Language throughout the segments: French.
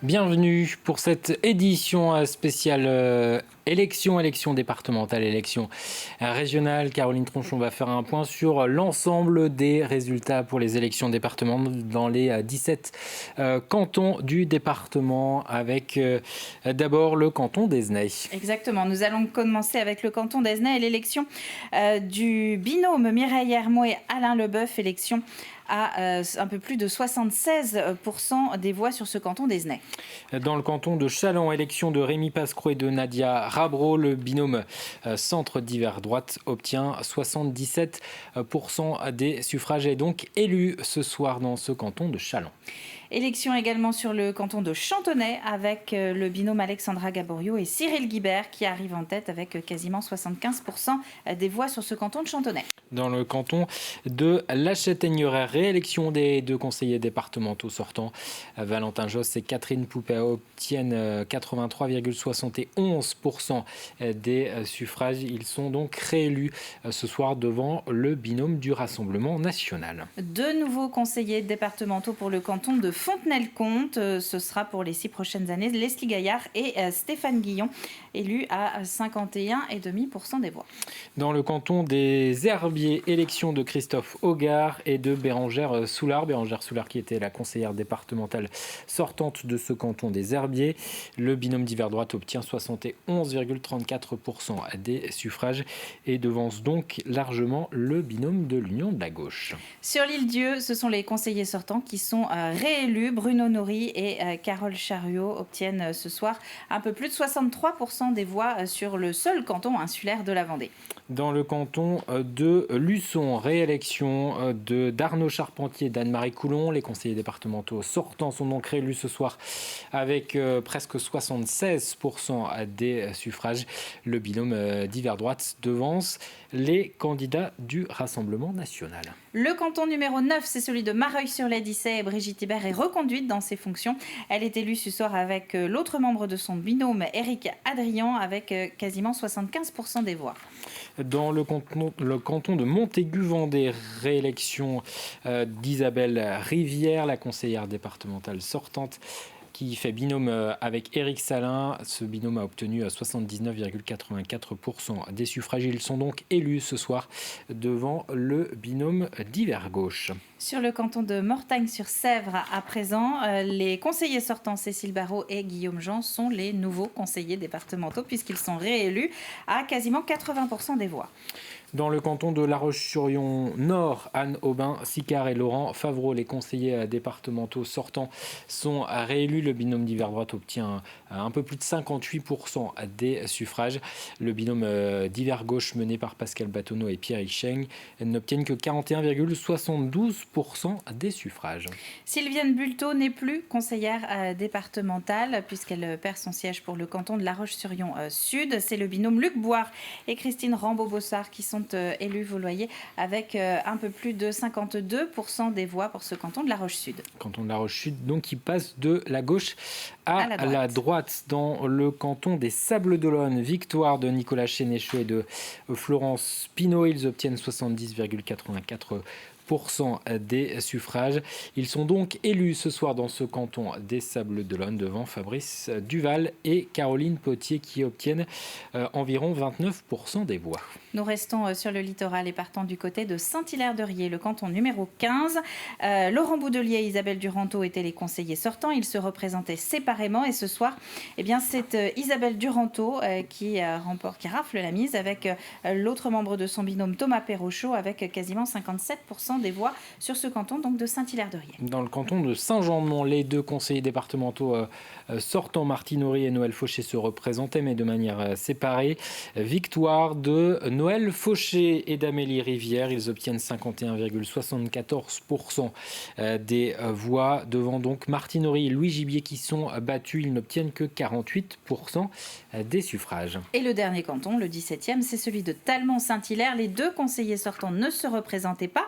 Bienvenue pour cette édition spéciale élection départementale, élection régionale. Caroline Tronchon va faire un point sur l'ensemble des résultats pour les élections départementales dans les 17 cantons du département, avec d'abord le canton d'Esnay. Exactement, nous allons commencer avec le canton d'Esnay et l'élection du binôme Mireille Hermot et Alain Leboeuf, élection à un peu plus de 76% des voix sur ce canton d'Esnay. Dans le canton de Challans, élection de Rémi Pascreau et de Nadia Rabreau, le binôme centre divers droite obtient 77% des suffrages et est donc élu ce soir dans ce canton de Challans. Élection également sur le canton de Chantonnay avec le binôme Alexandra Gaborio et Cyril Guibert qui arrive en tête avec quasiment 75% des voix sur ce canton de Chantonnay. Dans le canton de La Châtaigneraie, réélection des deux conseillers départementaux sortants. Valentin Josse et Catherine Poupet obtiennent 83,71% des suffrages. Ils sont donc réélus ce soir devant le binôme du Rassemblement national. Deux nouveaux conseillers départementaux pour le canton de Fontenay-le-Comte. Ce sera pour les 6 prochaines années. Leslie Gaillard et Stéphane Guillon, élus à 51,5% des voix. Dans le canton des Herbiers, élection de Christophe Hogard et de Bérangère Soulard. Bérangère Soulard qui était la conseillère départementale sortante de ce canton des Herbiers. Le binôme d'hiver droite obtient 71,34% des suffrages et devance donc largement le binôme de l'Union de la gauche. Sur l'Île-Dieu, ce sont les conseillers sortants qui sont réélus. Bruno Nory et Carole Chariot obtiennent ce soir un peu plus de 63% des voix sur le seul canton insulaire de la Vendée. Dans le canton de Luçon, réélection d'Arnaud Charpentier et d'Anne-Marie Coulon. Les conseillers départementaux sortants sont donc réélus ce soir avec presque 76% des suffrages. Le binôme d'hiver droite devance les candidats du Rassemblement national. Le canton numéro 9, c'est celui de Mareuil-sur-l'Edissé et Brigitte Hibert est reconduite dans ses fonctions. Elle est élue ce soir avec l'autre membre de son binôme, Éric Adrian, avec quasiment 75% des voix. Dans le canton de Montaigu-Vendée, réélection d'Isabelle Rivière, la conseillère départementale sortante, qui fait binôme avec Éric Salin. Ce binôme a obtenu 79,84% des suffrages. Ils sont donc élus ce soir devant le binôme d'hiver gauche. Sur le canton de Mortagne-sur-Sèvre, à présent, les conseillers sortants Cécile Barrault et Guillaume Jean sont les nouveaux conseillers départementaux puisqu'ils sont réélus à quasiment 80% des voix. Dans le canton de La Roche-sur-Yon Nord, Anne Aubin, Sicard et Laurent Favreau, les conseillers départementaux sortants, sont réélus. Le binôme d'hiver droite obtient un peu plus de 58% des suffrages. Le binôme d'hiver gauche mené par Pascal Batonneau et Pierre Hicheng n'obtiennent que 41,72% des suffrages. Sylviane Bulto n'est plus conseillère départementale puisqu'elle perd son siège pour le canton de La Roche-sur-Yon Sud. C'est le binôme Luc Boire et Christine Rambaud-Bossard qui sont élus, vous le voyez, avec un peu plus de 52% des voix pour ce canton de La Roche-Sud. Canton de La Roche-Sud, donc qui passe de la gauche à la droite. Dans le canton des Sables-d'Olonne, victoire de Nicolas Chénécheux et de Florence Pinault. Ils obtiennent 70,84% des suffrages. Ils sont donc élus ce soir dans ce canton des Sables-d'Olonne devant Fabrice Duval et Caroline Potier qui obtiennent environ 29% des voix. Nous restons sur le littoral et partons du côté de Saint-Hilaire-de-Riez, le canton numéro 15. Laurent Boudelier et Isabelle Duranteau étaient les conseillers sortants. Ils se représentaient séparément et ce soir, c'est Isabelle Duranteau qui rafle la mise avec l'autre membre de son binôme Thomas Perrochot avec quasiment 57% des voix sur ce canton donc de Saint-Hilaire-de-Riez. Dans le canton de Saint-Jean-de-Mont, les deux conseillers départementaux sortants, Martine Horry et Noël Fauché, se représentaient mais de manière séparée. Victoire de Noël Fauché et d'Amélie Rivière. Ils obtiennent 51,74% des voix devant donc Martine Horry et Louis Gibier qui sont battus. Ils n'obtiennent que 48% des suffrages. Et le dernier canton, le 17e, c'est celui de Talmont-Saint-Hilaire. Les deux conseillers sortants ne se représentaient pas,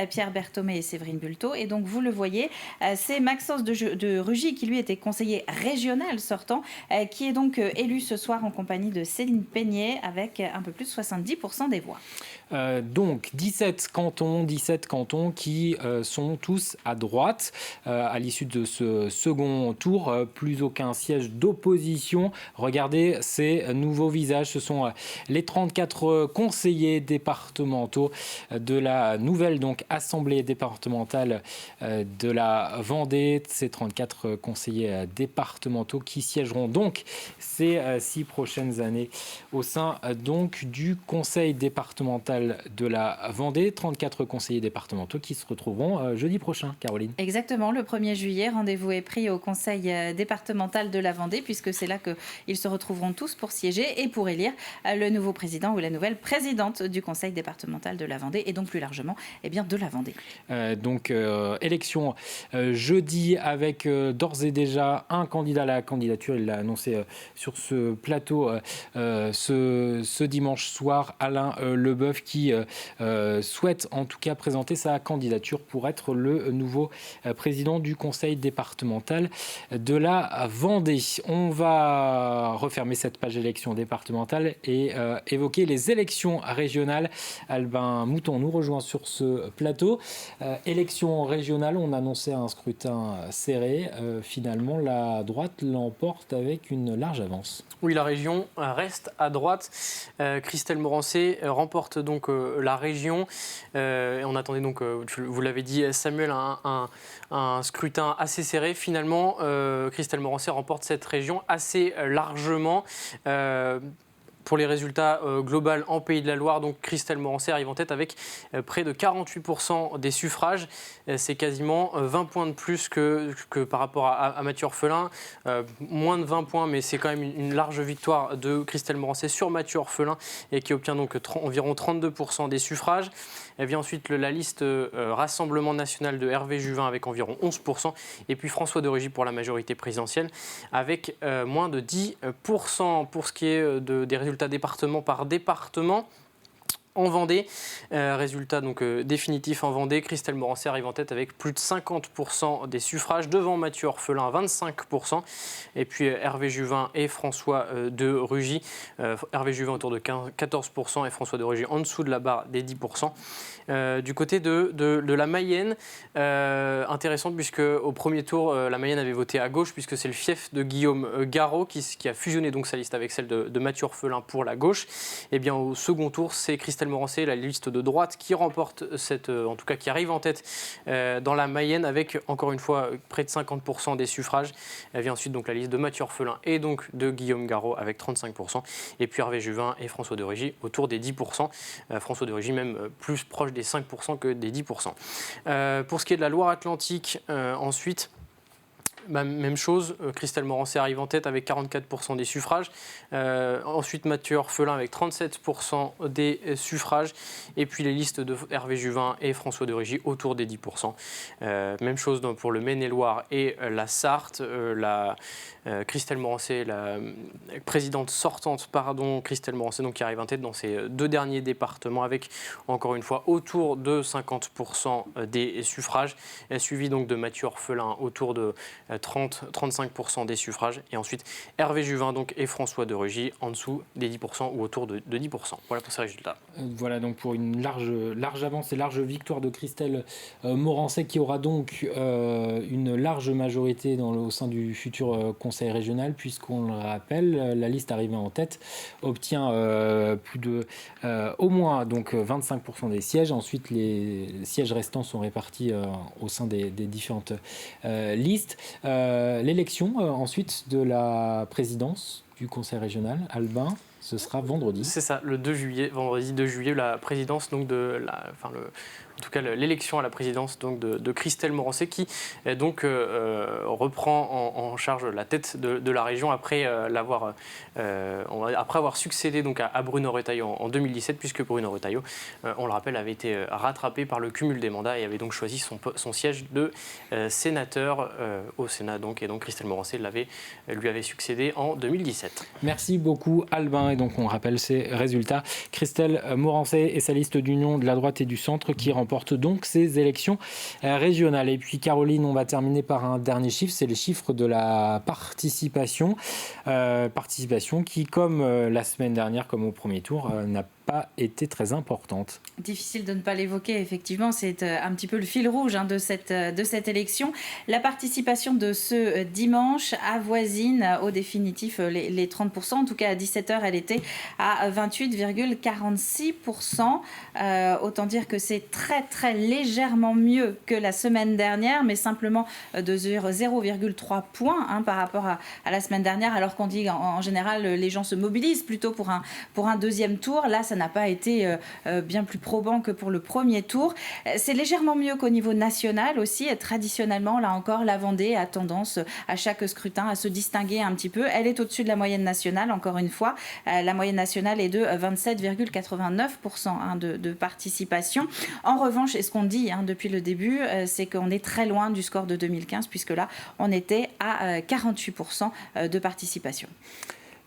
Pierre Berthomé et Séverine Bulto. Et donc, vous le voyez, c'est Maxence de Rugy qui, lui, était conseiller régional sortant, qui est donc élu ce soir en compagnie de Céline Peignet avec un peu plus de 70% des voix. Donc 17 cantons qui sont tous à droite. À l'issue de ce second tour, plus aucun siège d'opposition. Regardez ces nouveaux visages. Ce sont les 34 conseillers départementaux de la nouvelle Assemblée départementale de la Vendée. Ces 34 conseillers départementaux qui siégeront donc ces 6 prochaines années au sein du conseil départemental de la Vendée. 34 conseillers départementaux qui se retrouveront jeudi prochain, Caroline. Exactement, le 1er juillet, rendez-vous est pris au conseil départemental de la Vendée, puisque c'est là qu'ils se retrouveront tous pour siéger et pour élire le nouveau président ou la nouvelle présidente du conseil départemental de la Vendée, et donc plus largement de la Vendée. Élection jeudi avec d'ores et déjà un candidat à la candidature. Il l'a annoncé sur ce plateau ce dimanche soir, Alain Leboeuf, qui souhaite en tout cas présenter sa candidature pour être le nouveau président du conseil départemental de la Vendée. On va refermer cette page élection départementale et évoquer les élections régionales. Albin Mouton nous rejoint sur ce plateau. Élections régionales, on annonçait un scrutin serré. Finalement, la droite l'emporte avec une large avance. Oui, la région reste à droite. Christelle Morancé remporte donc la région. On attendait donc, vous l'avez dit, Samuel, un scrutin assez serré. Finalement, Christelle Morancé remporte cette région assez largement. Pour les résultats globaux en Pays de la Loire, donc Christelle Morancé arrive en tête avec près de 48% des suffrages. C'est quasiment 20 points de plus que par rapport à Mathieu Orphelin. Moins de 20 points, mais c'est quand même une large victoire de Christelle Morancé sur Mathieu Orphelin et qui obtient donc environ 32% des suffrages. Elle vient ensuite la liste Rassemblement National de Hervé Juvin avec environ 11%. Et puis François de Rugy pour la majorité présidentielle avec moins de 10%. Pour ce qui est des résultats département par département. En Vendée, résultat donc définitif en Vendée, Christelle Morancé arrive en tête avec plus de 50% des suffrages, devant Mathieu Orphelin 25%, et puis Hervé Juvin et François de Rugy. Hervé Juvin autour de 14% et François de Rugy en dessous de la barre des 10%. Du côté de la Mayenne, intéressant puisque au premier tour, la Mayenne avait voté à gauche puisque c'est le fief de Guillaume Garot qui a fusionné donc sa liste avec celle de Mathieu Orphelin pour la gauche. Et bien au second tour, c'est Christelle Morancé, la liste de droite, qui remporte en tout cas qui arrive en tête dans la Mayenne avec encore une fois près de 50% des suffrages. Elle vient ensuite donc la liste de Mathieu Orphelin et donc de Guillaume Garot avec 35%. Et puis Hervé Juvin et François de Rugy autour des 10%. François de Rugy même plus proche des 5% que des 10%. Pour ce qui est de la Loire-Atlantique, ensuite, même chose, Christelle Morancé arrive en tête avec 44% des suffrages. Ensuite, Mathieu Orphelin avec 37% des suffrages. Et puis les listes de Hervé Juvin et François de Rugy autour des 10%. Même chose pour le Maine-et-Loire et la Sarthe. Christelle Morancé, la présidente sortante, Christelle Morancé, donc, qui arrive en tête dans ces deux derniers départements avec, encore une fois, autour de 50% des suffrages. Suivi donc de Mathieu Orphelin autour de 30-35% des suffrages. Et ensuite, Hervé Juvin donc, et François de Rugy en dessous des 10% ou autour de 10%. Voilà pour ces résultats. Voilà donc pour une large avance et large victoire de Christelle Morancé qui aura donc une large majorité au sein du futur conseil régional, puisqu'on le rappelle, la liste arrivée en tête obtient plus de au moins donc 25% des sièges. Ensuite, les sièges restants sont répartis au sein des différentes listes. L'élection ensuite de la présidence du conseil régional, Albin, ce sera vendredi. C'est ça, le 2 juillet, vendredi 2 juillet, la présidence donc en tout cas l'élection à la présidence donc de Christelle Morancé qui donc reprend en charge la tête de la région après avoir succédé donc à Bruno Retailleau en 2017, puisque Bruno Retailleau, on le rappelle, avait été rattrapé par le cumul des mandats et avait donc choisi son siège de sénateur au Sénat et donc Christelle Morancé lui avait succédé en 2017. Merci beaucoup Albin, et donc on rappelle ces résultats. Christelle Morancé et sa liste d'union de la droite et du centre qui remporte donc ces élections régionales. Et puis Caroline, on va terminer par un dernier chiffre, c'est les chiffres de la participation. Participation qui, comme la semaine dernière, comme au premier tour, n'a pas été très importante. Difficile de ne pas l'évoquer, effectivement, c'est un petit peu le fil rouge de cette élection. La participation de ce dimanche avoisine au définitif les 30%, en tout cas à 17h elle était à 28,46%. Autant dire que c'est très très légèrement mieux que la semaine dernière, mais simplement de 0,3 points par rapport à la semaine dernière, alors qu'on dit en général les gens se mobilisent plutôt pour un deuxième tour. Là, ça n'a pas été bien plus probant que pour le premier tour. C'est légèrement mieux qu'au niveau national aussi. Traditionnellement, là encore, la Vendée a tendance à chaque scrutin à se distinguer un petit peu. Elle est au-dessus de la moyenne nationale, encore une fois. La moyenne nationale est de 27,89% de participation. En revanche, et ce qu'on dit depuis le début, c'est qu'on est très loin du score de 2015, puisque là, on était à 48% de participation.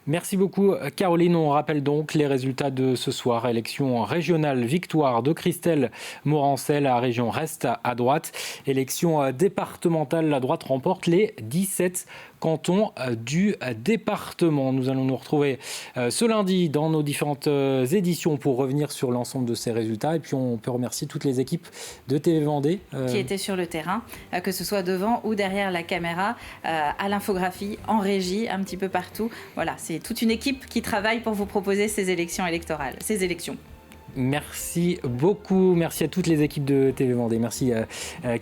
Merci beaucoup Caroline. On rappelle donc les résultats de ce soir. Élection régionale, victoire de Christelle Morancet, la région reste à droite. Élection départementale, la droite remporte les 17 cantons du département. Nous allons nous retrouver ce lundi dans nos différentes éditions pour revenir sur l'ensemble de ces résultats. Et puis on peut remercier toutes les équipes de TV Vendée. Qui étaient sur le terrain, que ce soit devant ou derrière la caméra, à l'infographie, en régie, un petit peu partout. Voilà, c'est toute une équipe qui travaille pour vous proposer ces élections électorales, ces élections. Merci beaucoup, merci à toutes les équipes de TV Vendée, merci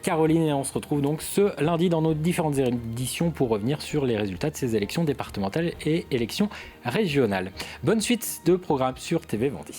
Caroline, et on se retrouve donc ce lundi dans nos différentes éditions pour revenir sur les résultats de ces élections départementales et élections régionales. Bonne suite de programme sur TV Vendée.